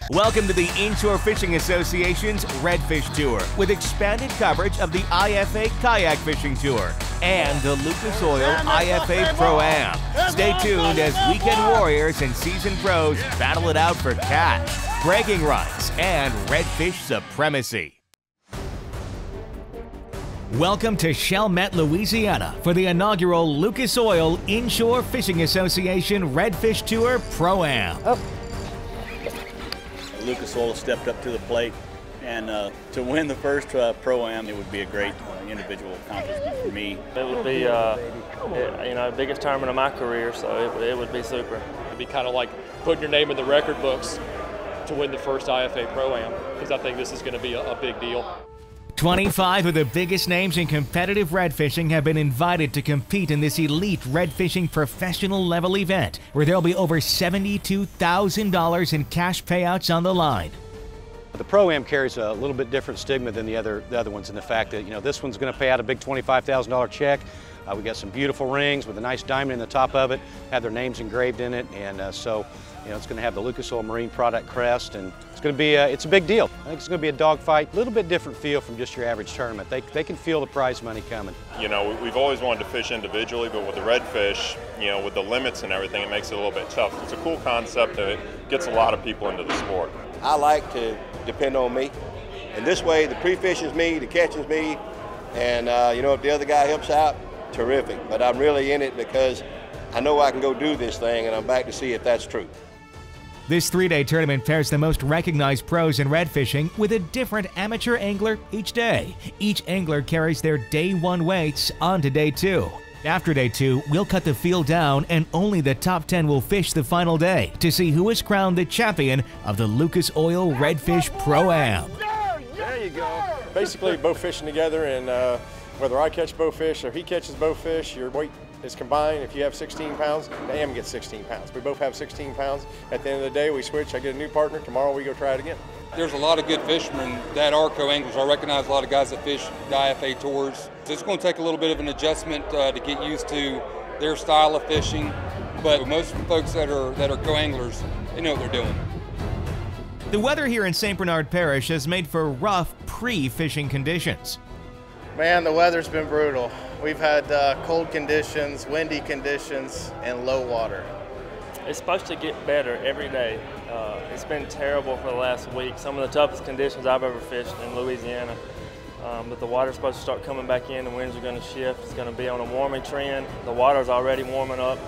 Welcome to the Inshore Fishing Association's Redfish Tour with expanded coverage of the IFA Kayak Fishing Tour and the Lucas Oil IFA Pro-Am. Stay tuned as weekend warriors and seasoned pros battle it out for cash, bragging rights, and redfish supremacy. Welcome to Chalmette, Louisiana for the inaugural Lucas Oil Inshore Fishing Association Redfish Tour Pro-Am. Lucas Oil stepped up to the plate, and to win the first Pro-Am, it would be a great individual accomplishment for me. It would be, the biggest tournament of my career, so it would be super. It'd be kind of like putting your name in the record books to win the first IFA Pro-Am, because I think this is going to be a big deal. 25 of the biggest names in competitive red fishing have been invited to compete in this elite red fishing professional level event, where there'll be over $72,000 in cash payouts on the line. The Pro-Am carries a little bit different stigma than the other ones in the fact that, this one's going to pay out a big $25,000 check. We got some beautiful rings with a nice diamond in the top of it, have their names engraved in it, and so it's going to have the Lucas Oil Marine Product crest, and it's going to be it's a big deal. I think it's going to be a dogfight, a little bit different feel from just your average tournament. They can feel the prize money coming. We've always wanted to fish individually, but with the redfish, with the limits and everything, it makes it a little bit tough. It's a cool concept, and it gets a lot of people into the sport. I like to depend on me, and this way the pre-fishing's me, the catching's me, and if the other guy helps out, terrific. But I'm really in it because I know I can go do this thing, and I'm back to see if that's true. This three-day tournament pairs the most recognized pros in red fishing with a different amateur angler each day. Each angler carries their day one weights onto day two. After day two, we'll cut the field down, and only the top 10 will fish the final day to see who is crowned the champion of the Lucas Oil Redfish Pro-Am. There you go. Basically, both fishing together, and whether I catch both fish or he catches both fish, your weight is combined. If you have 16 pounds, the AM gets 16 pounds. We both have 16 pounds. At the end of the day, we switch. I get a new partner. Tomorrow, we go try it again. There's a lot of good fishermen that are co-anglers. I recognize a lot of guys that fish the IFA tours. So it's going to take a little bit of an adjustment to get used to their style of fishing. But most folks that are co-anglers, they know what they're doing. The weather here in St. Bernard Parish has made for rough pre-fishing conditions. Man, the weather's been brutal. We've had cold conditions, windy conditions, and low water. It's supposed to get better every day. It's been terrible for the last week. Some of the toughest conditions I've ever fished in Louisiana. But the water's supposed to start coming back in, the winds are going to shift. It's going to be on a warming trend. The water's already warming up.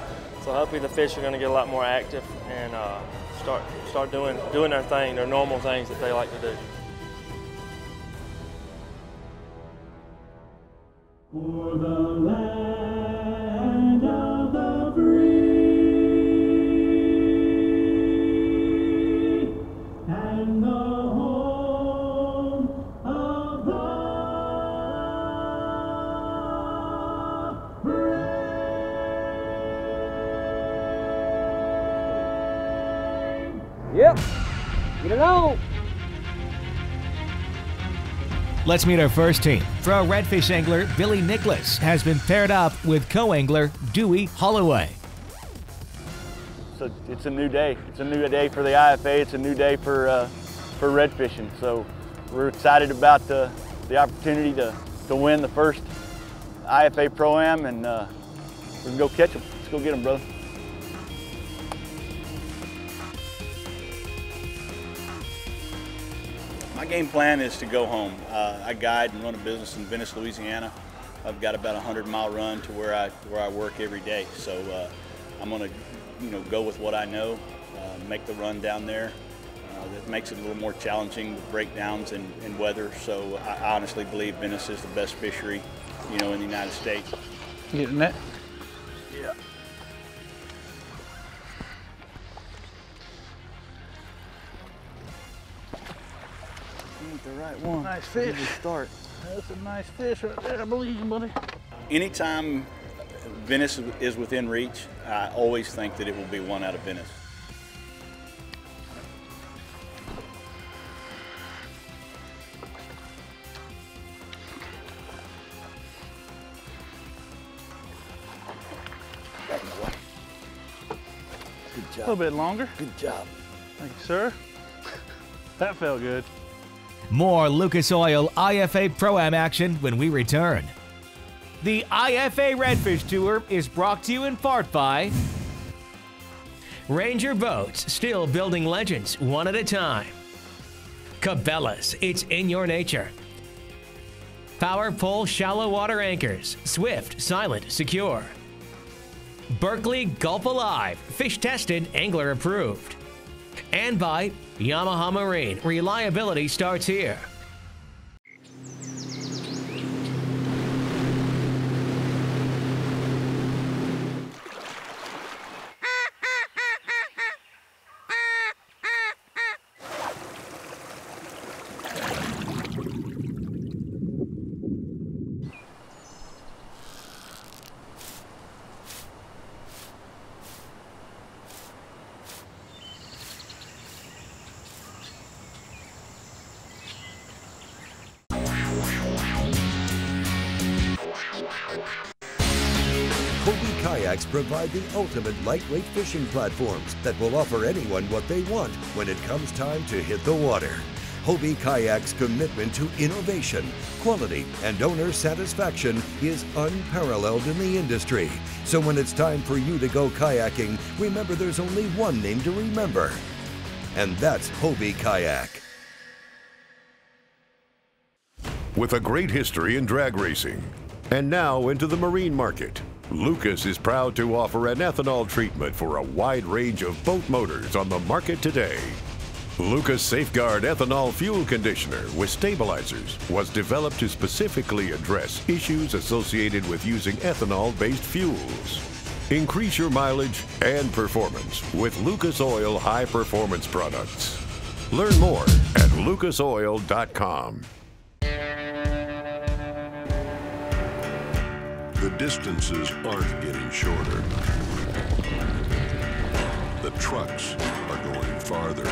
So hopefully the fish are going to get a lot more active and start doing their thing, their normal things that they like to do. For the land of the free and the home of the brave. Yep, get it on. Let's meet our first team. Pro redfish angler Billy Nicholas has been paired up with co-angler Dewey Holloway. So it's a new day. It's a new day for the IFA. It's a new day for red fishing. So we're excited about the opportunity to win the first IFA Pro-Am, and we're gonna go catch them. Let's go get them, brother. My game plan is to go home. I guide and run a business in Venice, Louisiana. I've got about a 100-mile run to where I work every day. So I'm going to, go with what I know, make the run down there. That makes it a little more challenging with breakdowns and weather. So I honestly believe Venice is the best fishery, in the United States. Getting that? Yeah. The right one. Nice fish. Start. That's a nice fish right there, I believe you, buddy. Anytime Venice is within reach, I always think that it will be one out of Venice. A little bit longer. Good job. Thank you, sir. That felt good. More Lucas Oil IFA Pro-Am action when we return. The IFA Redfish Tour is brought to you in part by Ranger Boats, still building legends one at a time. Cabela's, it's in your nature. Power Pole Shallow Water Anchors, swift, silent, secure. Berkley Gulp Alive, fish tested, angler approved. And by Yamaha Marine, reliability starts here. Hobie kayaks provide the ultimate lightweight fishing platforms that will offer anyone what they want when it comes time to hit the water. Hobie kayaks' commitment to innovation, quality, and owner satisfaction is unparalleled in the industry. So when it's time for you to go kayaking, remember there's only one name to remember, and that's Hobie Kayak. With a great history in drag racing, and now into the marine market, Lucas is proud to offer an ethanol treatment for a wide range of boat motors on the market today. Lucas Safeguard Ethanol Fuel Conditioner with stabilizers was developed to specifically address issues associated with using ethanol-based fuels. Increase your mileage and performance with Lucas Oil High Performance products. Learn more at lucasoil.com. The distances aren't getting shorter. The trucks are going farther.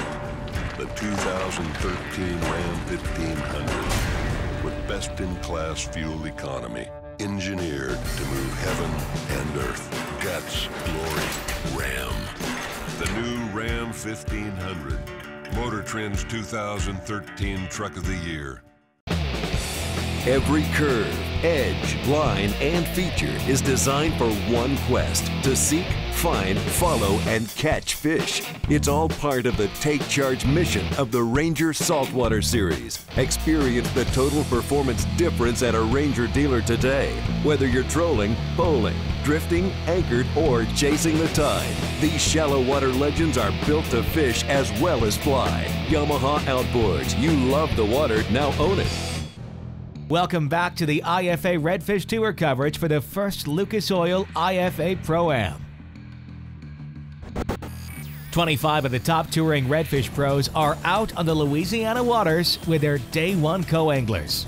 The 2013 Ram 1500 with best-in-class fuel economy, engineered to move heaven and earth. Guts, glory, Ram. The new Ram 1500, Motor Trend's 2013 Truck of the Year. Every curve, edge, line, and feature is designed for one quest: to seek, find, follow, and catch fish. It's all part of the Take Charge mission of the Ranger Saltwater Series. Experience the total performance difference at a Ranger dealer today. Whether you're trolling, bowling, drifting, anchored, or chasing the tide, these shallow water legends are built to fish as well as fly. Yamaha Outboards. You love the water, now own it. Welcome back to the IFA Redfish Tour coverage for the first Lucas Oil IFA Pro-Am. 25 of the top touring redfish pros are out on the Louisiana waters with their Day 1 co-anglers.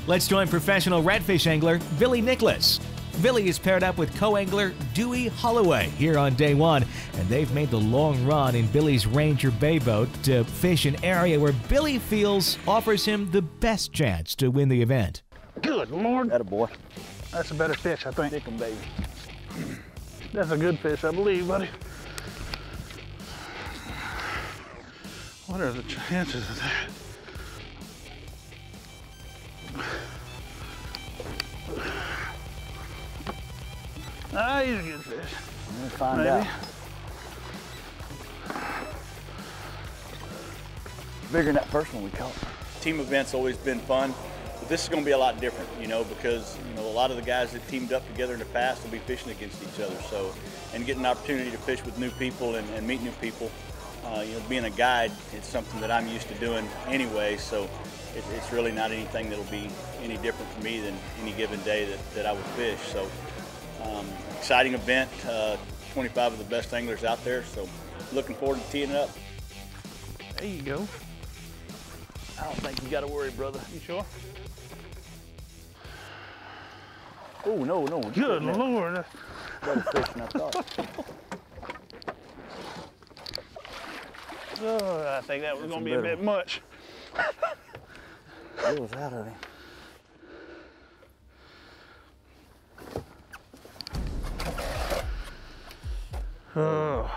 Let's join professional redfish angler Billy Nicholas. Billy is paired up with co-angler Dewey Holloway here on Day 1, and they've made the long run in Billy's Ranger Bay boat to fish an area where Billy feels offers him the best chance to win the event. Good Lord. Attaboy. That's a better fish, I think. Stick 'em, baby. That's a good fish, I believe, buddy. What are the chances of that? Ah, he's a good fish. We'll find Maybe. out. Bigger than that first one we caught. Team events always been fun, but this is going to be a lot different, you know, because a lot of the guys that teamed up together in the past will be fishing against each other. So, and getting an opportunity to fish with new people and meet new people, being a guide, it's something that I'm used to doing anyway. So, it's really not anything that'll be any different for me than any given day that I would fish. So. Exciting event, 25 of the best anglers out there, so looking forward to teeing it up. There you go. I don't think you got to worry, brother. You sure? Oh, no. Good Lord. Better fish than I thought. Oh, I think that was going to be a bit much. It was out of him. Oh.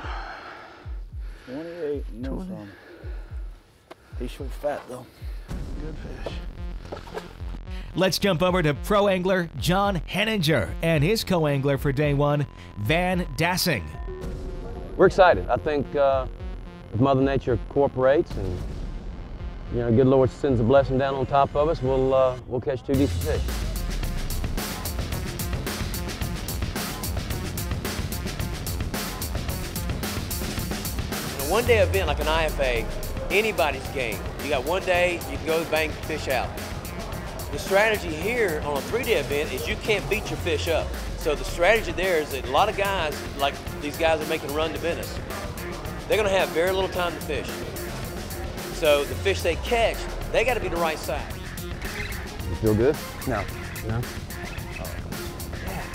weight, no from. He's sure fat though. Good fish. Let's jump over to pro angler John Henninger and his co-angler for day one, Van Dassing. We're excited. I think if Mother Nature cooperates and good Lord sends a blessing down on top of us, we'll catch 2 decent fish. In a one-day event like an IFA, anybody's game. You got one day, you can go bang fish out. The strategy here on a 3-day event is you can't beat your fish up. So the strategy there is that a lot of guys, like these guys are making a run to Venice, they're gonna have very little time to fish. So the fish they catch, they gotta be the right size. You feel good? No. No?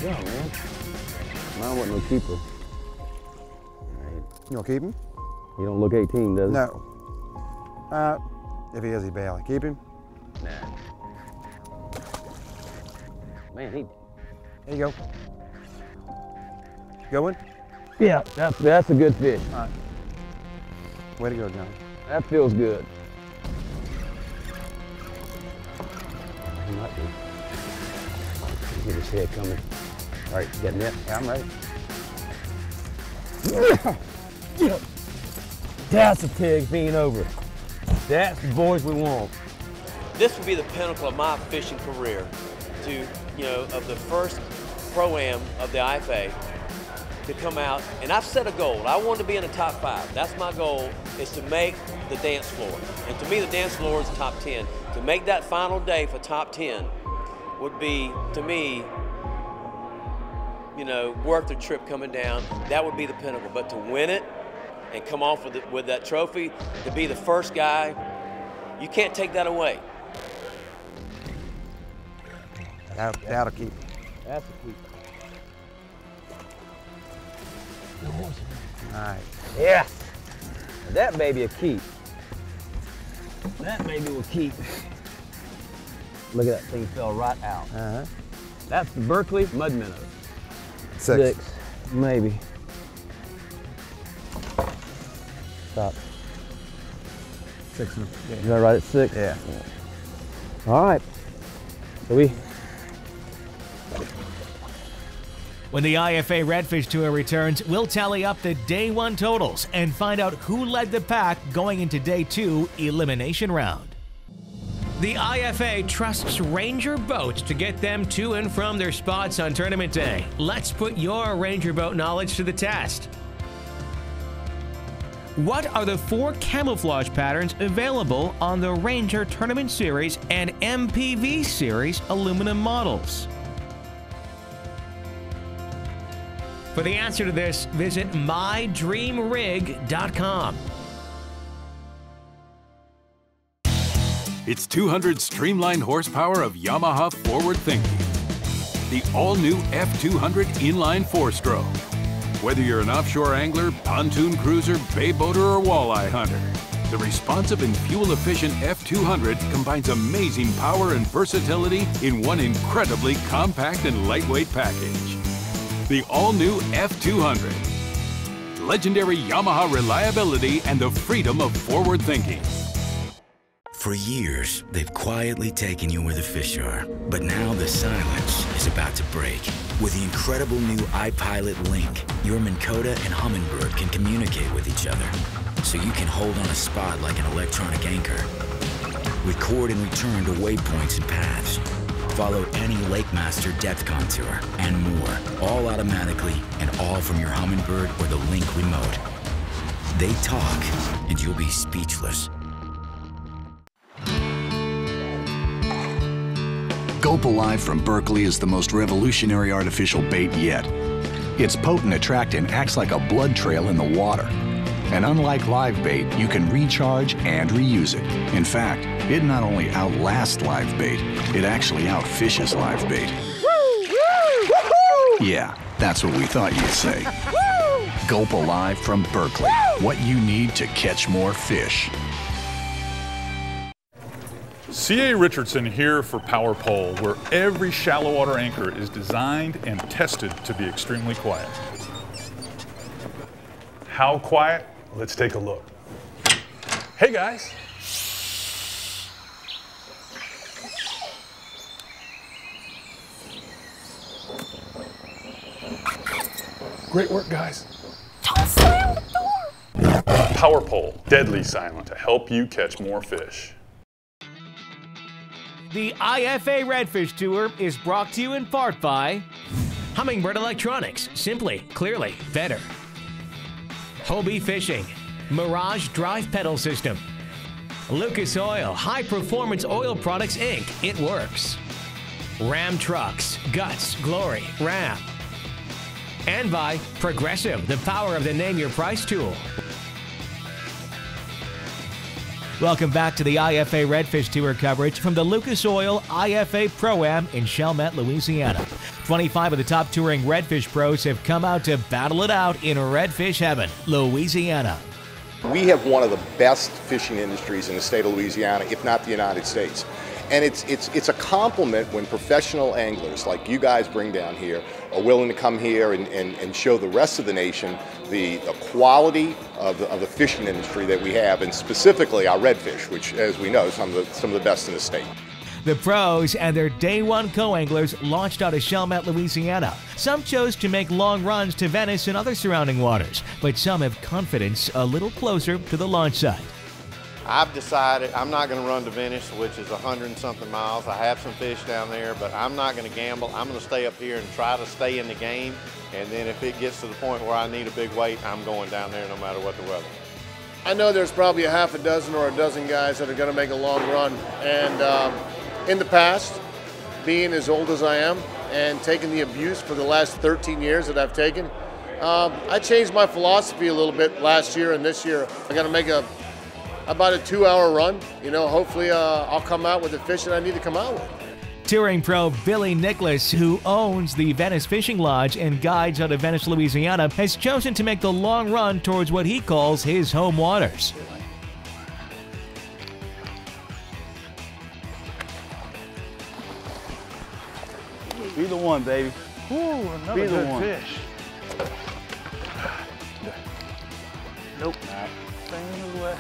Yeah, man. Mine wasn't no keeper. You gonna keep him? He don't look 18, does he? No. If he is, he barely. Keep him? Nah. Man, There you go. Going? Yeah, that's a good fish. All right. Way to go, John. That feels good. He might be. Get his head coming. All right, you got net? Yeah, I'm ready. That's a pig being over. That's the boys we want. This would be the pinnacle of my fishing career, of the first Pro-Am of the IFA to come out, and I've set a goal. I want to be in the top 5. That's my goal, is to make the dance floor. And to me, the dance floor is top 10. To make that final day for top 10 would be, to me, worth the trip coming down. That would be the pinnacle. But to win it and come off with that trophy, to be the first guy, you can't take that away. That'll keep. That's a keeper. All right. Yeah. That may be a keep. That maybe will keep. Look at that thing fell right out. Uh-huh. That's the Berkeley Mud Minnow. 6. Maybe. Stop. 6. Yeah. Is that right at 6? Yeah. All right. So we. When the IFA Redfish Tour returns, we'll tally up the day 1 totals and find out who led the pack going into day 2 elimination round. The IFA trusts Ranger boats to get them to and from their spots on tournament day. Let's put your Ranger boat knowledge to the test. What are the 4 camouflage patterns available on the Ranger Tournament Series and MPV Series aluminum models? For the answer to this, visit mydreamrig.com. It's 200 streamlined horsepower of Yamaha forward thinking. The all-new F200 inline 4-stroke. Whether you're an offshore angler, pontoon cruiser, bay boater, or walleye hunter, the responsive and fuel-efficient F200 combines amazing power and versatility in one incredibly compact and lightweight package. The all-new F200. Legendary Yamaha reliability and the freedom of forward thinking. For years, they've quietly taken you where the fish are. But now the silence is about to break. With the incredible new iPilot Link, your Minn Kota and Humminbird can communicate with each other. So you can hold on a spot like an electronic anchor. Record and return to waypoints and paths. Follow any Lake Master depth contour and more, all automatically and all from your Humminbird or the Link remote. They talk and you'll be speechless. Gulp Alive from Berkeley is the most revolutionary artificial bait yet. Its potent attractant acts like a blood trail in the water. And unlike live bait, you can recharge and reuse it. In fact, it not only outlasts live bait, it actually outfishes live bait. Yeah, that's what we thought you'd say. Gulp Alive from Berkeley. What you need to catch more fish. C.A. Richardson here for Power Pole, where every shallow water anchor is designed and tested to be extremely quiet. How quiet? Let's take a look. Hey guys. Great work, guys. Don't slam the door. Power pole, deadly silent to help you catch more fish. The IFA Redfish Tour is brought to you in part by Hummingbird Electronics, simply, clearly, better. Hobie Fishing, Mirage Drive Pedal System. Lucas Oil, High Performance Oil Products Inc., it works. Ram Trucks, Guts, Glory, Ram. And by Progressive, the power of the Name Your Price tool. Welcome back to the IFA Redfish Tour coverage from the Lucas Oil IFA Pro-Am in Chalmette, Louisiana. 25 of the top touring redfish pros have come out to battle it out in redfish heaven, Louisiana. We have one of the best fishing industries in the state of Louisiana, if not the United States. And it's a compliment when professional anglers like you guys bring down here are willing to come here and show the rest of the nation the quality of the fishing industry that we have, and specifically our redfish, which, as we know, is some of the best in the state. The pros and their day one co-anglers launched out of Chalmette, Louisiana. Some chose to make long runs to Venice and other surrounding waters, but some have confidence a little closer to the launch site. I've decided I'm not going to run to Venice, which is 100 and something miles. I have some fish down there, but I'm not going to gamble. I'm going to stay up here and try to stay in the game. And then if it gets to the point where I need a big weight, I'm going down there no matter what the weather. I know there's probably a half a dozen or a dozen guys that are going to make a long run. And in the past, being as old as I am and taking the abuse for the last 13 years that I've taken, I changed my philosophy a little bit last year and this year. I'm going to make about a 2-hour run. You know, hopefully I'll come out with the fish that I need to come out with. Touring pro Billy Nicholas, who owns the Venice Fishing Lodge and guides out of Venice, Louisiana, has chosen to make the long run towards what he calls his home waters. Be the one, baby. Ooh, another good fish. Nope. Staying in the way.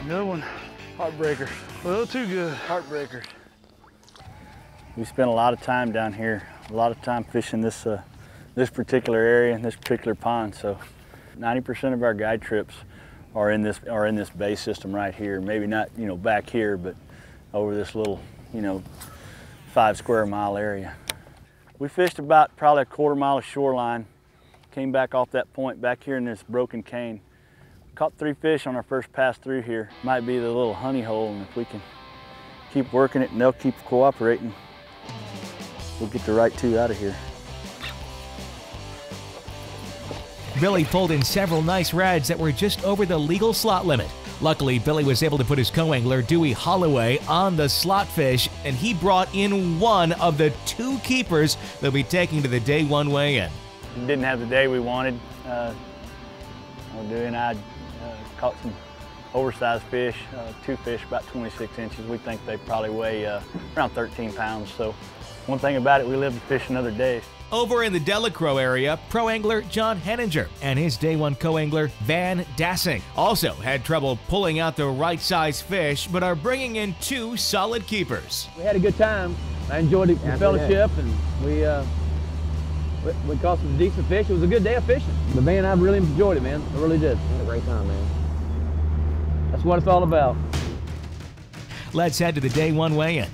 Another one. Heartbreaker. A little too good. Heartbreaker. We spent a lot of time down here, a lot of time fishing this particular area and this particular pond. So 90% of our guide trips are in this bay system right here. Maybe not, you know, back here, but over this little, you know, 5 square mile area. We fished about probably a 1/4 mile of shoreline, came back off that point back here in this broken cane. Caught 3 fish on our first pass through here. Might be the little honey hole, and if we can keep working it and they'll keep cooperating, we'll get the right 2 out of here. Billy pulled in several nice rads that were just over the legal slot limit. Luckily, Billy was able to put his co-angler, Dewey Holloway, on the slot fish, and he brought in one of the 2 keepers they'll be taking to the day 1 weigh-in. Didn't have the day we wanted. Dewey and I caught some oversized fish, 2 fish about 26 inches. We think they probably weigh around 13 pounds. So one thing about it, we live to fish another day. Over in the Delacroix area, pro-angler John Henninger and his day 1 co-angler Van Dassing also had trouble pulling out the right size fish, but are bringing in 2 solid keepers. We had a good time. I enjoyed the fellowship, and we caught some decent fish. It was a good day of fishing. But man, I really enjoyed it, man. I really did. Had a great time, man. That's what it's all about. Let's head to the day 1 weigh-in.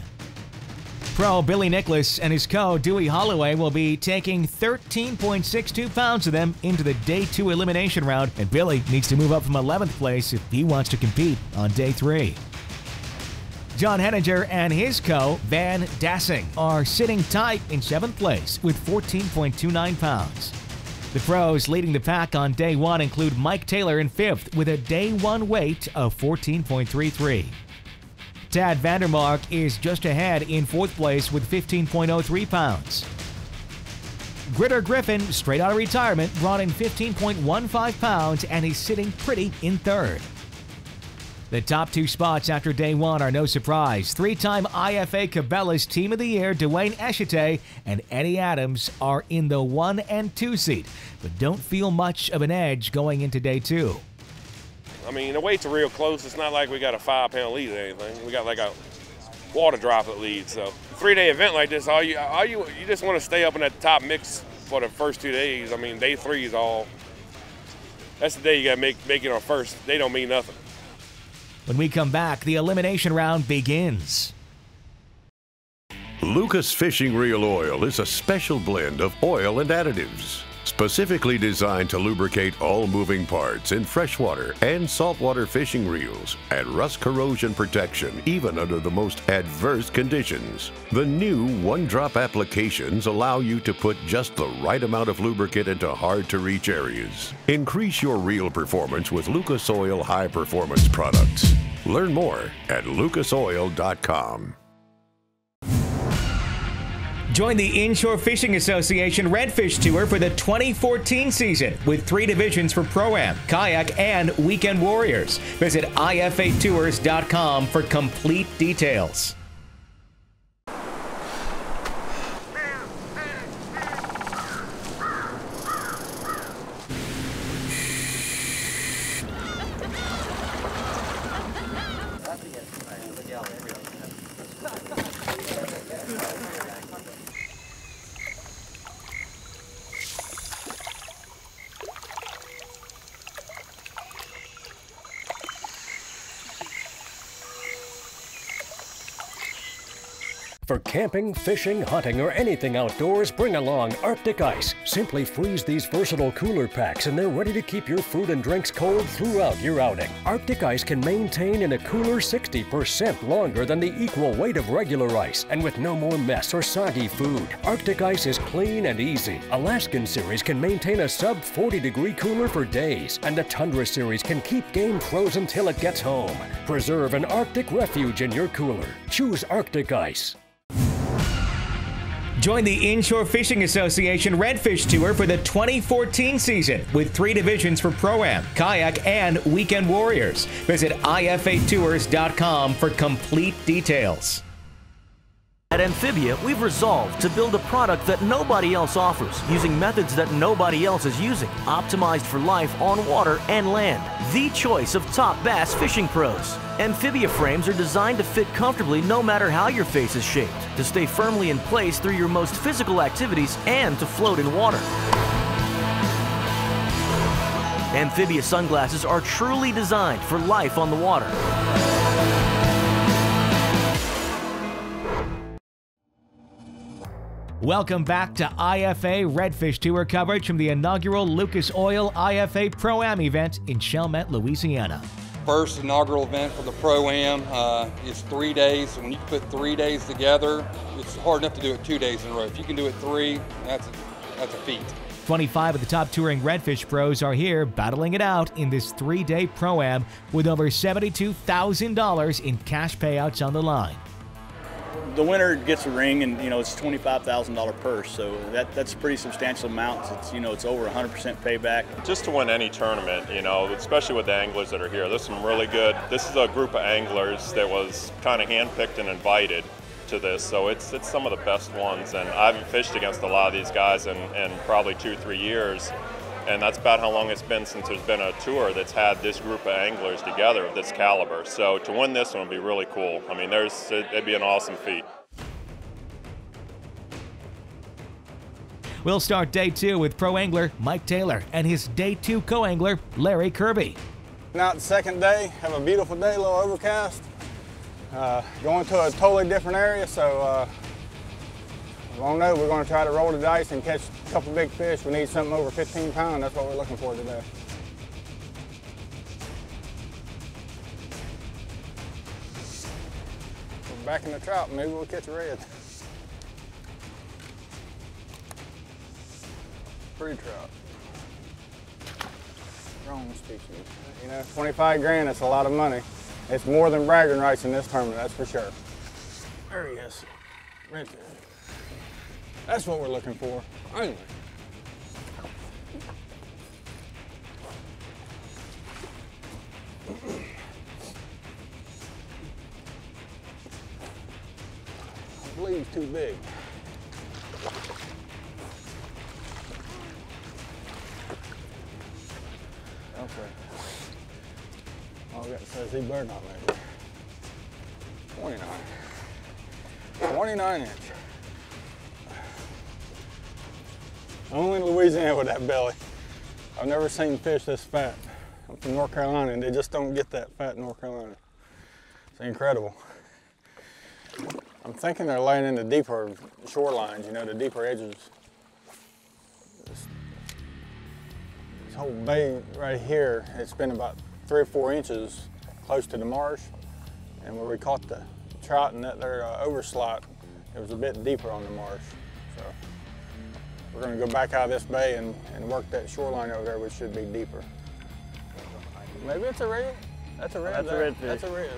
Pro Billy Nicholas and his co Dewey Holloway will be taking 13.62 pounds of them into the day 2 elimination round, and Billy needs to move up from 11th place if he wants to compete on day 3. John Henninger and his co, Van Dassing, are sitting tight in 7th place with 14.29 pounds. The pros leading the pack on day 1 include Mike Taylor in 5th with a day 1 weight of 14.33. Tad Vandermark is just ahead in 4th place with 15.03 pounds. Gritter Griffin, straight out of retirement, brought in 15.15 pounds and is sitting pretty in 3rd. The top 2 spots after day 1 are no surprise. 3-time IFA Cabela's Team of the Year Dwayne Eshite and Eddie Adams are in the 1 and 2 seat, but don't feel much of an edge going into day 2. I mean, the weights are real close. It's not like we got a 5-pound lead or anything. We got like a water droplet lead. So, 3-day event like this, you just want to stay up in that top mix for the first 2 days. I mean, day 3 is all. That's the day you got to make it on first. They don't mean nothing. When we come back, the elimination round begins. Lucas Fishing Reel Oil is a special blend of oil and additives, specifically designed to lubricate all moving parts in freshwater and saltwater fishing reels and rust corrosion protection even under the most adverse conditions. The new one-drop applications allow you to put just the right amount of lubricant into hard-to-reach areas. Increase your reel performance with Lucas Oil high-performance products. Learn more at lucasoil.com. Join the Inshore Fishing Association Redfish Tour for the 2014 season with 3 divisions for Pro-Am, Kayak, and Weekend Warriors. Visit ifatours.com for complete details. For camping, fishing, hunting, or anything outdoors, bring along Arctic Ice. Simply freeze these versatile cooler packs and they're ready to keep your food and drinks cold throughout your outing. Arctic Ice can maintain in a cooler 60% longer than the equal weight of regular ice, and with no more mess or soggy food. Arctic Ice is clean and easy. Alaskan Series can maintain a sub 40-degree cooler for days, and the Tundra Series can keep game frozen till it gets home. Preserve an Arctic refuge in your cooler. Choose Arctic Ice. Join the Inshore Fishing Association Redfish Tour for the 2014 season with 3 divisions for Pro-Am, Kayak, and Weekend Warriors. Visit ifatours.com for complete details. At Amphibia, we've resolved to build a product that nobody else offers, using methods that nobody else is using, optimized for life on water and land. The choice of top bass fishing pros. Amphibia frames are designed to fit comfortably no matter how your face is shaped, to stay firmly in place through your most physical activities, and to float in water. Amphibia sunglasses are truly designed for life on the water. Welcome back to IFA Redfish Tour coverage from the inaugural Lucas Oil IFA Pro-Am event in Chalmette, Louisiana. First inaugural event for the Pro-Am. It's 3 days. When you put 3 days together, it's hard enough to do it 2 days in a row. If you can do it 3, that's a feat. 25 of the top touring redfish pros are here battling it out in this 3-day Pro-Am with over $72,000 in cash payouts on the line. The winner gets a ring, and it's $25,000 purse, so that's a pretty substantial amount. It's over 100% payback. Just to win any tournament, especially with the anglers that are here, there's some really good. This is a group of anglers that was kind of handpicked and invited to this, so it's some of the best ones. And I haven't fished against a lot of these guys in probably 2-3 years. And that's about how long it's been since there's been a tour that's had this group of anglers together of this caliber. So to win this one would be really cool. I mean, it'd be an awesome feat. We'll start day 2 with pro angler Mike Taylor and his day 2 co-angler Larry Kirby. Now the second day, have a beautiful day, a little overcast. Going to a totally different area, so we don't know. We're going to try to roll the dice and catch a couple big fish. We need something over 15 pounds. That's what we're looking for today. We're back in the trout. Maybe we'll catch a red. Pretty trout. Wrong species. 25 grand, that's a lot of money. It's more than bragging rights in this tournament, that's for sure. There he is. Right there. That's what we're looking for. Finally. believe he's too big. Okay. All I got says he better not make it. 29. 29 inch. Only in Louisiana with that belly. I've never seen fish this fat. I'm from North Carolina and they just don't get that fat in North Carolina. It's incredible. I'm thinking they're laying in the deeper shorelines, you know, the deeper edges. This whole bay right here, it's been about 3 or 4 inches close to the marsh. And where we caught the trout in that there overslot, it was a bit deeper on the marsh. So we're gonna go back out of this bay and work that shoreline over there, which should be deeper. Maybe it's a red. That's a red. That's a redfish. That's a red.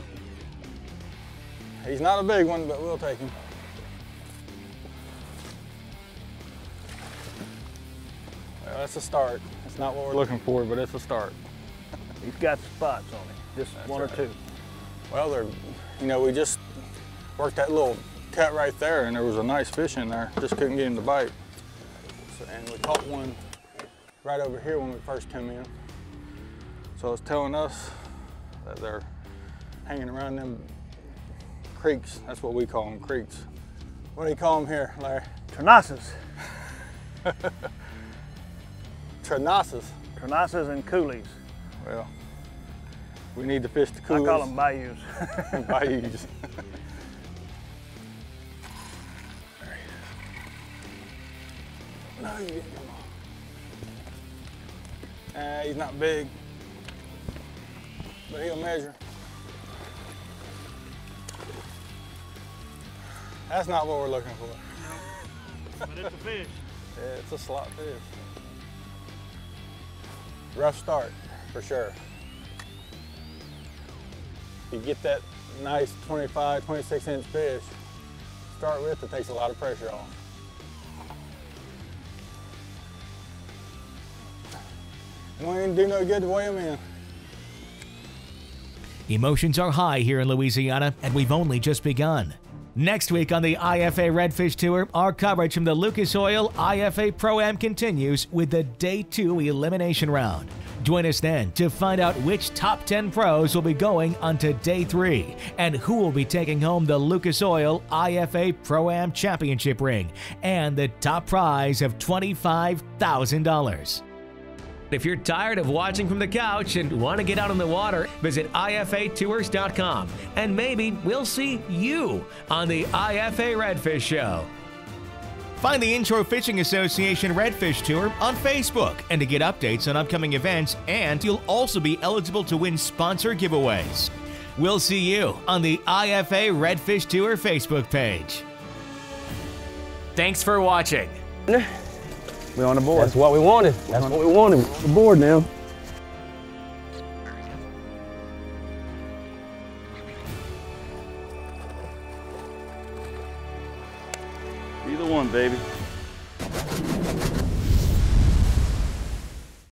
He's not a big one, but we'll take him. Well, that's a start. It's not what we're looking for, but it's a start. He's got spots on him, just That's one right. or two. Well, you know, we just worked that little cut right there, and there was a nice fish in there. Just couldn't get him to bite. So, and we caught one right over here when we first came in. So it's telling us that they're hanging around them creeks. That's what we call them, creeks. What do you call them here, Larry? Ternasses. Ternasses. Ternasses and coolies. Well, we need to fish the coolies. I call them bayous. Bayous. No, you didn't come on. He's not big, but he'll measure. That's not what we're looking for. But it's a fish. Yeah, it's a slot fish. Rough start, for sure. If you get that nice 25, 26 inch fish, start with, it takes a lot of pressure off. It won't even do no good to weigh them in. Emotions are high here in Louisiana, and we've only just begun. Next week on the IFA Redfish Tour, our coverage from the Lucas Oil IFA Pro-Am continues with the Day 2 elimination round. Join us then to find out which top 10 pros will be going onto Day 3 and who will be taking home the Lucas Oil IFA Pro-Am Championship ring and the top prize of $25,000. If you're tired of watching from the couch and want to get out on the water, visit IFAtours.com and maybe we'll see you on the IFA Redfish Show. Find the Inshore Fishing Association Redfish Tour on Facebook and to get updates on upcoming events, and you'll also be eligible to win sponsor giveaways. We'll see you on the IFA Redfish Tour Facebook page. Thanks for watching. We're on the board. That's what we wanted. That's what we wanted. We're on the board now. Be the one, baby.